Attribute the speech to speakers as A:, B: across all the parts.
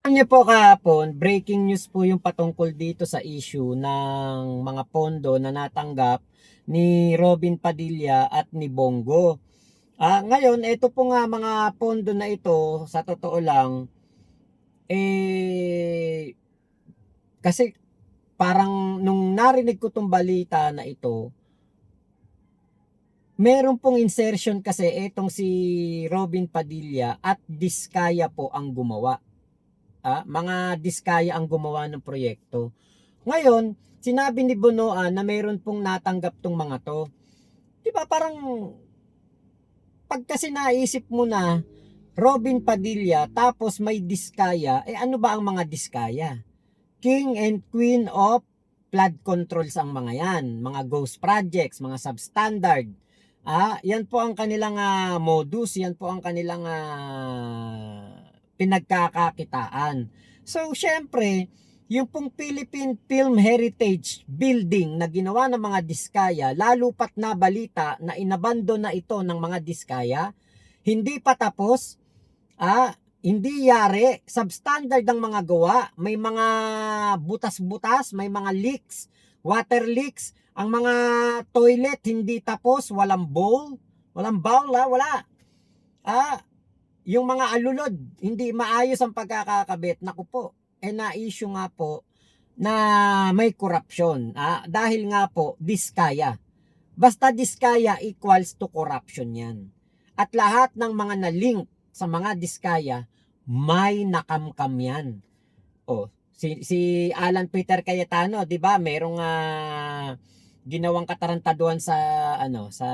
A: Niyo po kahapon, breaking news po yung patungkol dito sa issue ng mga pondo na natanggap ni Robin Padilla at ni Bongo. Ngayon, ito po nga mga pondo na ito, sa totoo lang, kasi parang nung narinig ko tong balita na ito, meron pong insertion kasi itong si Robin Padilla at Diskaya po ang gumawa. Mga Diskaya ang gumawa ng proyekto. Ngayon, sinabi ni Bonoan na mayroon pong natanggap tong mga to. 'Di ba parang pag kasi naisip mo na Robin Padilla tapos may Diskaya, ano ba ang mga Diskaya? King and Queen of flood controls ang mga yan, mga ghost projects, mga substandard. Yan po ang kanilang modus, yan po ang kanilang pinagkakakitaan. So, syempre, yung pong Philippine Film Heritage Building na ginawa ng mga Diskaya, lalo pat na balita na inabandon na ito ng mga Diskaya, hindi pa tapos, hindi yari, substandard ang mga gawa, may mga butas-butas, may mga leaks, water leaks, ang mga toilet hindi tapos, walang bowl, wala. Yung mga alulod, hindi maayos ang pagkakakabit. Naku po, na-issue nga po na may corruption. Dahil nga po, Diskaya. Basta Diskaya equals to corruption yan. At lahat ng mga na-link sa mga Diskaya, may nakamkam yan. Si Alan Peter Cayetano, 'di ba? Merong ginawang katarantaduhan sa sa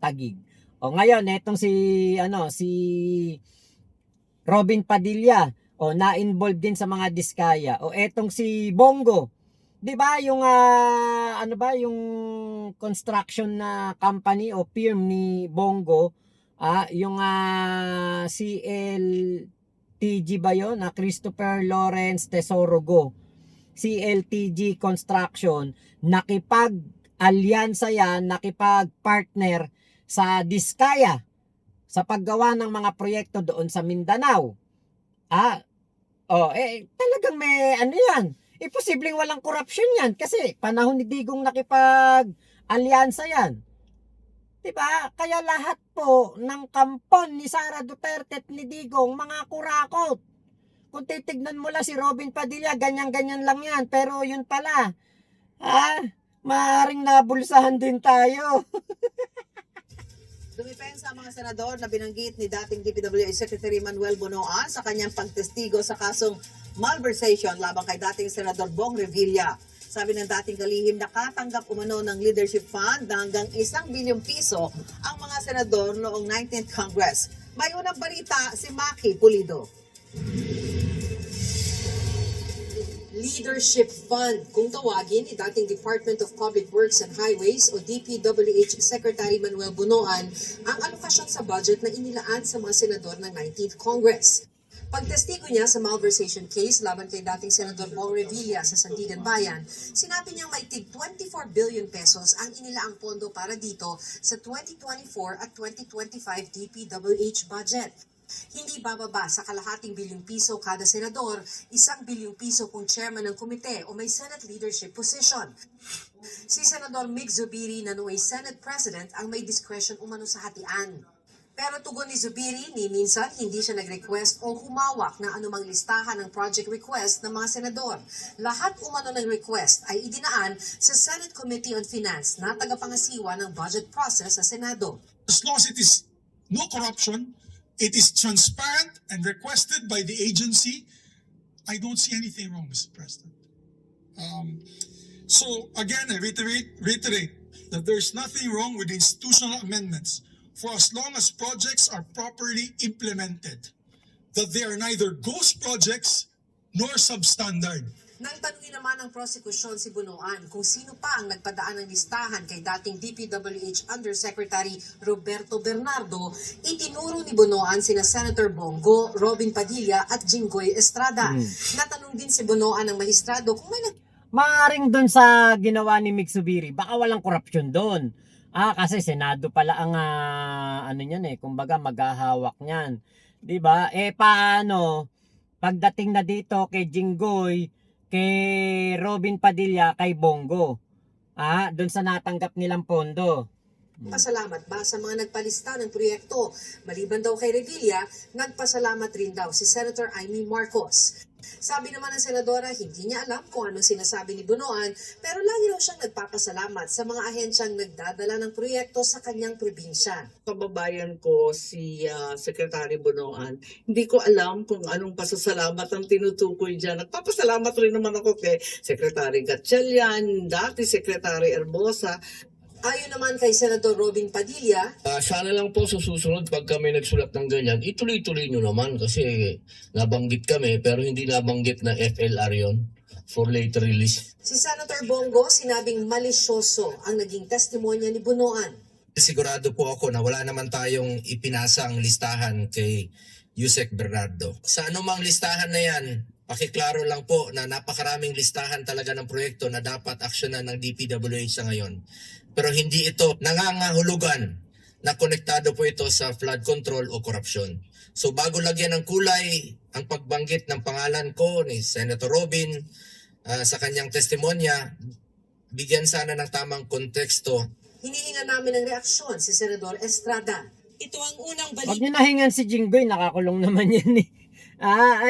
A: Taguig. Ngayon etong si Robin Padilla, na-involved din sa mga Diskaya. Etong si Bongo, 'di ba? Yung yung construction na company o firm ni Bongo, yung CLTG ba 'yon? Christopher Lawrence Tesoro Go. CLTG Construction, nakipag-alyansa yan, nakipag-partner sa Diskaya sa paggawa ng mga proyekto doon sa Mindanao. Talagang may yan. Posibleng walang corruption yan kasi panahon ni Digong nakipag-alyansa yan. Diba? Kaya lahat po ng kampon ni Sara Duterte at ni Digong, mga kurakot. Kung titignan mo lang si Robin Padilla, ganyan-ganyan lang yan. Pero yun pala, maaaring nabulsahan din tayo.
B: Dumipensa ang mga senador na binanggit ni dating DPWH Secretary Manuel Bonoan sa kanyang pagtestigo sa kasong malversation labang kay dating Senador Bong Revilla. Sabi ng dating kalihim, nakatanggap umano ng leadership fund na hanggang 1 bilyong piso ang mga senador noong 19th Congress. May unang balita si Maki Pulido.
C: Leadership Fund kung tawagin ni dating Department of Public Works and Highways o DPWH Secretary Manuel Bonoan ang alokasyon sa budget na inilaan sa mga senador ng 19th Congress. Pagtestigo niya sa malversation case laban kay dating Senador Bong Revilla sa Sandigan Bayan, sinabi niyang may tig 24 billion pesos ang inilaang pondo para dito sa 2024 at 2025 DPWH budget. Hindi bababa sa kalahating bilyong piso kada senador, 1 bilyong piso kung chairman ng komite o may Senate leadership position. Si Senador Mig Zubiri na noong Senate President ang may discretion umano sa hatian. Pero tugon ni Zubiri, ni minsan hindi siya nag-request o humawak ng anumang listahan ng project request ng mga senador. Lahat umano ng request ay idinaan sa Senate Committee on Finance na tagapangasiwa ng budget process sa Senado.
D: As long as it is no corruption, it is transparent and requested by the agency, I don't see anything wrong, Mr. President. So again, I reiterate that there's nothing wrong with institutional amendments for as long as projects are properly implemented, that they are neither ghost projects nor substandard.
C: Nang tanungin naman ng prosekusyon si Bonoan kung sino pa ang nagpadaan ng listahan kay dating DPWH Undersecretary Roberto Bernardo, itinuro ni Bonoan sina Senator Bongo, Robin Padilla at Jinggoy Estrada. Natanong din si Bonoan ng magistrado kung may
A: Maaring doon sa ginawa ni Mig Zubiri, baka walang korupsyon doon. Kasi Senado pala ang niyan kumbaga maghahawak niyan. 'Di ba? Paano pagdating na dito kay Jinggoy, kay Robin Padilla, kay Bongo. Doon sa natanggap nilang pondo.
C: Pasalamat ba sa mga nagpalista ng proyekto? Maliban daw kay Revilla, nagpasalamat rin daw si Senator Amy Marcos. Sabi naman ng senadora, hindi niya alam kung anong sinasabi ni Bunoan, pero lagi raw siyang nagpapasalamat sa mga ahensyang nagdadala ng proyekto sa kanyang probinsya.
E: Kababayan ko si Secretary Bunoan. Hindi ko alam kung anong pasasalamat ang tinutukoy dyan. Nagpapasalamat rin naman ako kay Secretary Gatchalian, dati Secretary Herbosa.
C: Ayon naman kay Senator Robin Padilla,
F: Sana lang po sa susunod pag kami nagsulat ng ganyan, ituloy-tuloy nyo naman kasi nabanggit kami pero hindi nabanggit na FLR yon for later release.
C: si Senator Bongo sinabing malisyoso ang naging testimonya ni Bunoan.
G: Sigurado po ako na wala naman tayong ipinasang listahan kay Yusek Bernardo. Sa anumang listahan na yan, pakiklaro lang po na napakaraming listahan talaga ng proyekto na dapat aksyonan ng DPWH sa ngayon. Pero hindi ito nangangahulugan na konektado po ito sa flood control o korupsyon. So bago lagyan ng kulay ang pagbanggit ng pangalan ko ni Senator Robin sa kanyang testimonya, bigyan sana ng tamang konteksto.
C: Hinihinga namin ng reaksyon si Senador Estrada. Ito ang unang
A: Huwag nyo nahingan si Jinggoy, nakakulong naman yan eh.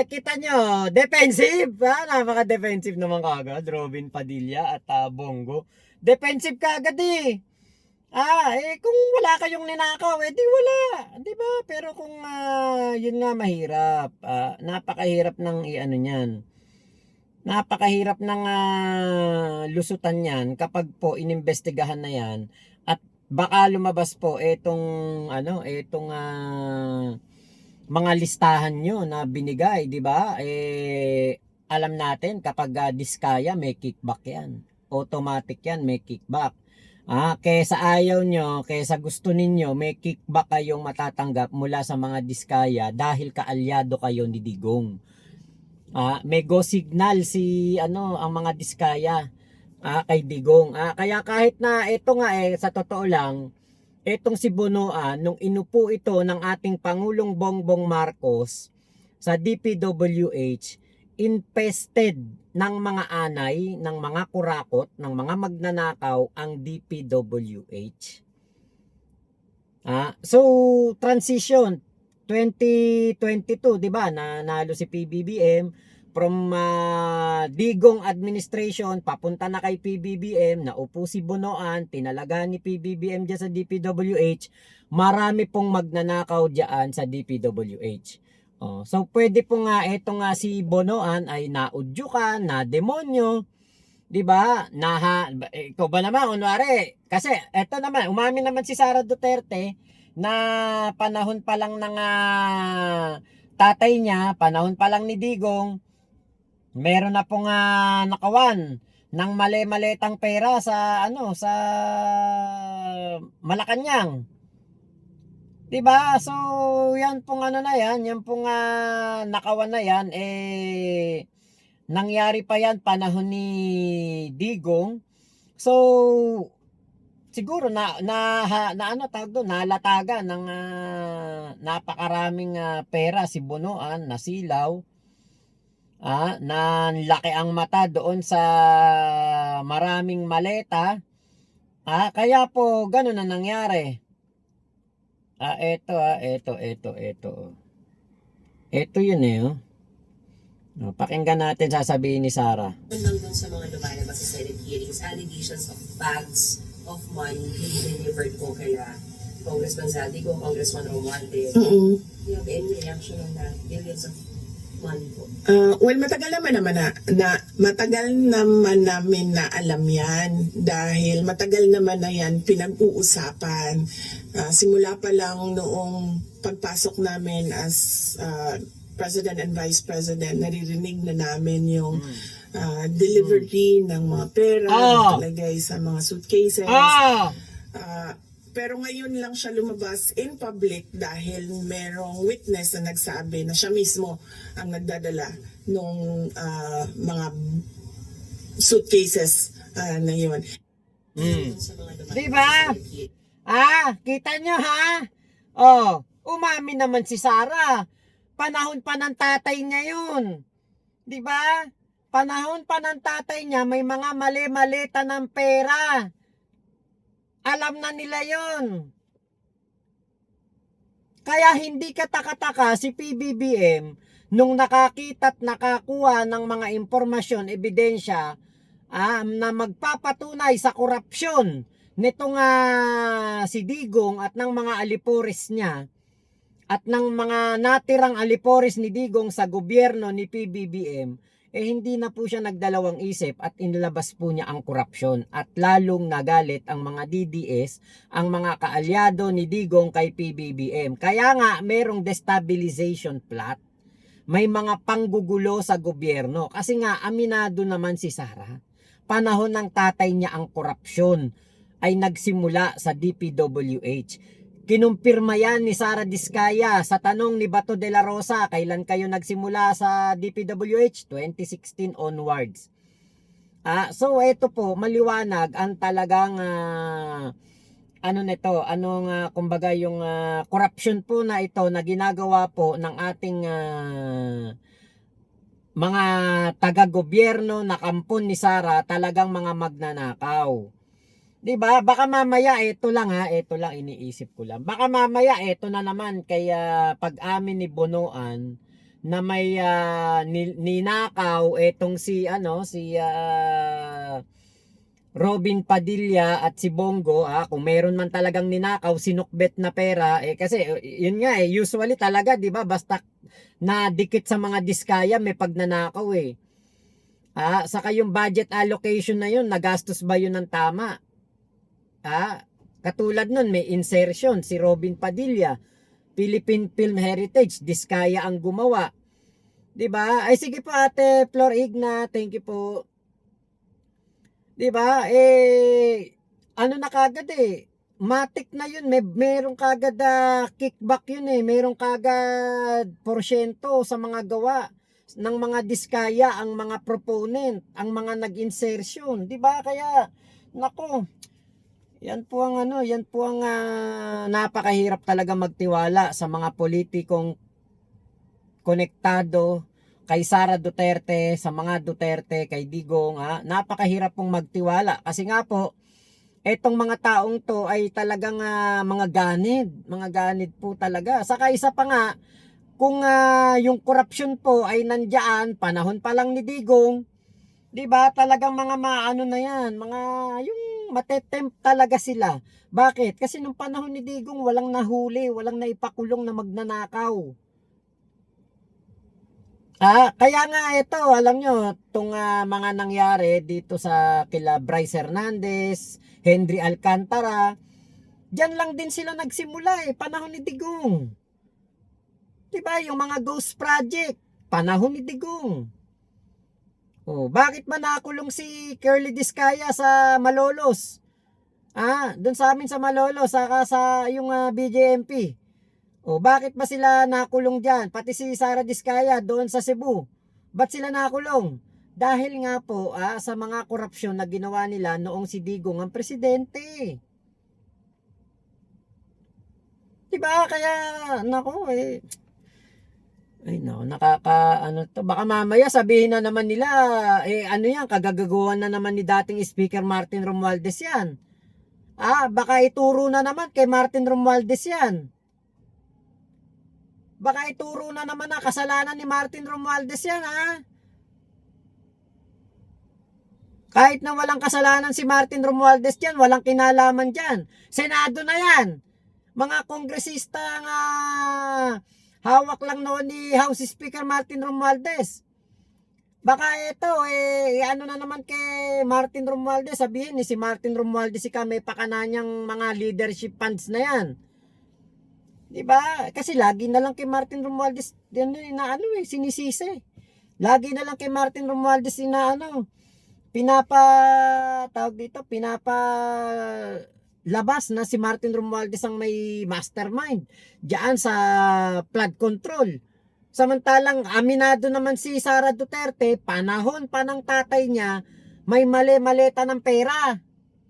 A: Kita nyo, defensive. Napaka-defensive naman kagad, Robin Padilla at Bongo. Defensive kagad eh. Kung wala kayong ninakaw, di wala. Di ba? Pero kung yun nga mahirap. Napakahirap ng i-ano niyan. Napakahirap ng lusutan yan kapag po inimbestigahan na yan at baka lumabas po etong mga listahan nyo na binigay, di ba? Alam natin kapag diskaya may kickback yan. Automatic yan, may kickback. Kaysa ayaw nyo, kaysa gusto ninyo, may kickback kayong matatanggap mula sa mga diskaya dahil kaalyado kayo ni Digong. May go signal ang mga diskaya kay Digong. Kaya kahit na ito nga sa totoo lang, etong si Bunoan, nung inupo ito ng ating Pangulong Bongbong Marcos sa DPWH, infested ng mga anay, ng mga kurakot, ng mga magnanakaw ang DPWH. So, transition 2022, 'di ba? Nanalo si PBBM from Digong administration papunta na kay PBBM, naupo si Bunoan, tinalaga ni PBBM diyan sa DPWH. Marami pong magnanakaw diyan sa DPWH. So pwede po nga ito nga si Bunoan ay naudyukan, na demonyo, 'di ba? Ikaw ba naman kunwari, kasi eto naman umamin naman si Sara Duterte na panahon pa lang ng tatay niya, panahon pa lang ni Digong, meron na pong nakawan ng mali-maletang pera sa sa Malacanang. 'Di ba? So, yan pong yan pong nakawan na yan nangyari pa yan panahon ni Digong. So, siguro nalatagan ng napakaraming pera si Bunoan, nasilaw. Nanlaki ang mata doon sa maraming maleta. Kaya po gano'n na nangyari. Ito yun pakinggan natin sasabihin ni Sara.
H: Lang dun sa mga lumalabas sa Senate hearings, allegations of bags of money being delivered po kaya Congressman Zaldigo, Congressman Romualdez. Do you have any reaction on that? Billions of money po.
I: Well, matagal naman namin na alam yan dahil matagal naman na yan pinag-uusapan. Simula pa lang noong pagpasok namin as President and Vice President, naririnig na namin yung delivery ng mga pera, nakalagay sa mga suitcases. Pero ngayon lang siya lumabas in public dahil merong witness na nagsabi na siya mismo ang nagdadala nung mga suitcases na yun.
A: Diba? Kita nyo umamin naman si Sara. panahon pa ng tatay niya yun. Di ba? Panahon pa ng tatay niya, may mga mali-malita ng pera. Alam na nila yun. Kaya hindi kataka-taka si PBBM nung nakakita at nakakuha ng mga impormasyon, ebidensya na magpapatunay sa korupsyon nitong si Digong at ng mga alipores niya at ng mga natirang alipores ni Digong sa gobyerno ni PBBM, hindi na po siya nagdalawang isip at inilabas po niya ang korupsyon at lalong nagalit ang mga DDS, ang mga kaalyado ni Digong kay PBBM. Kaya nga merong destabilization plot. May mga panggugulo sa gobyerno kasi nga aminado naman si Sara. Panahon ng tatay niya ang korupsyon ay nagsimula sa DPWH. Kinumpirma yan ni Sara Diskaya sa tanong ni Bato de la Rosa, kailan kayo nagsimula sa DPWH? 2016 onwards. So ito po, maliwanag ang talagang kumbaga yung corruption po na ito na ginagawa po ng ating mga taga-gobyerno na kampon ni Sara, talagang mga magnanakaw. 'Di ba? Baka mamaya ito lang iniisip ko lang. Baka mamaya ito na naman kaya pag-amin ni Bonoan na may ninakaw etong si Robin Padilla at si Bongo, kung meron man talagang ninakaw, sinukbet na pera, kasi yun nga usually talaga, 'di ba? Basta na dikit sa mga diskaya may pagnanakaw saka yung budget allocation na yun, nagastos ba yun ng tama? Katulad nun, may insertion si Robin Padilla, Philippine Film Heritage, Diskaya ang gumawa. 'Di ba? Ay sige po Ate Flor Igna, thank you po. 'Di ba? Ano na kagad matik na yun, merong kagad kickback yun merong kagad porsyento sa mga gawa ng mga diskaya ang mga proponent, ang mga nag-insertion, 'di ba? Kaya nako, yan po ang napakahirap talaga magtiwala sa mga politikong konektado kay Sara Duterte, sa mga Duterte, kay Digong. Napakahirap pong magtiwala kasi nga po etong mga taong to ay talagang mga ganid po talaga. Saka isa pa nga, kung yung korupsyon po ay nandiyan panahon pa lang ni Digong, 'di ba? Talagang mga maano na yan, mga yung matetempt talaga sila. Bakit? Kasi nung panahon ni Digong walang nahuli, walang naipakulong na magnanakaw. Kaya nga ito, alam nyo, itong mga nangyari dito sa kila Bryce Hernandez, Henry Alcantara, diyan lang din sila nagsimula panahon ni Digong. 'Di ba? Yung mga ghost project, panahon ni Digong. Bakit man nakulong si Curly Diskaya sa Malolos? Doon sa amin sa Malolos, saka sa yung BJMP. Bakit ba sila nakulong diyan? Pati si Sara Diskaya doon sa Cebu. Ba't sila nakulong? Dahil nga po sa mga korupsyon na ginawa nila noong si Digong ang presidente. Diba? Kaya, nako baka mamaya sabihin na naman nila, kagagaguhan na naman ni dating Speaker Martin Romualdez yan. Baka ituro na naman kay Martin Romualdez yan. Baka ituro na naman na kasalanan ni Martin Romualdez yan, Kahit na walang kasalanan si Martin Romualdez dyan, walang kinalaman dyan. Senado na yan. Mga kongresista nga hawak lang noon ni House Speaker Martin Romualdez. Baka ito, ano na naman kay Martin Romualdez, sabihin ni si Martin Romualdez may pakananyang mga leadership funds na yan. Diba? Kasi lagi na lang kay Martin Romualdez sinisisi. Lagi na lang kay Martin Romualdez labas na si Martin Romualdez ang may mastermind diyan sa flood control. Samantalang aminado naman si Sara Duterte, panahon pa ng tatay niya, may mali-maleta ng pera.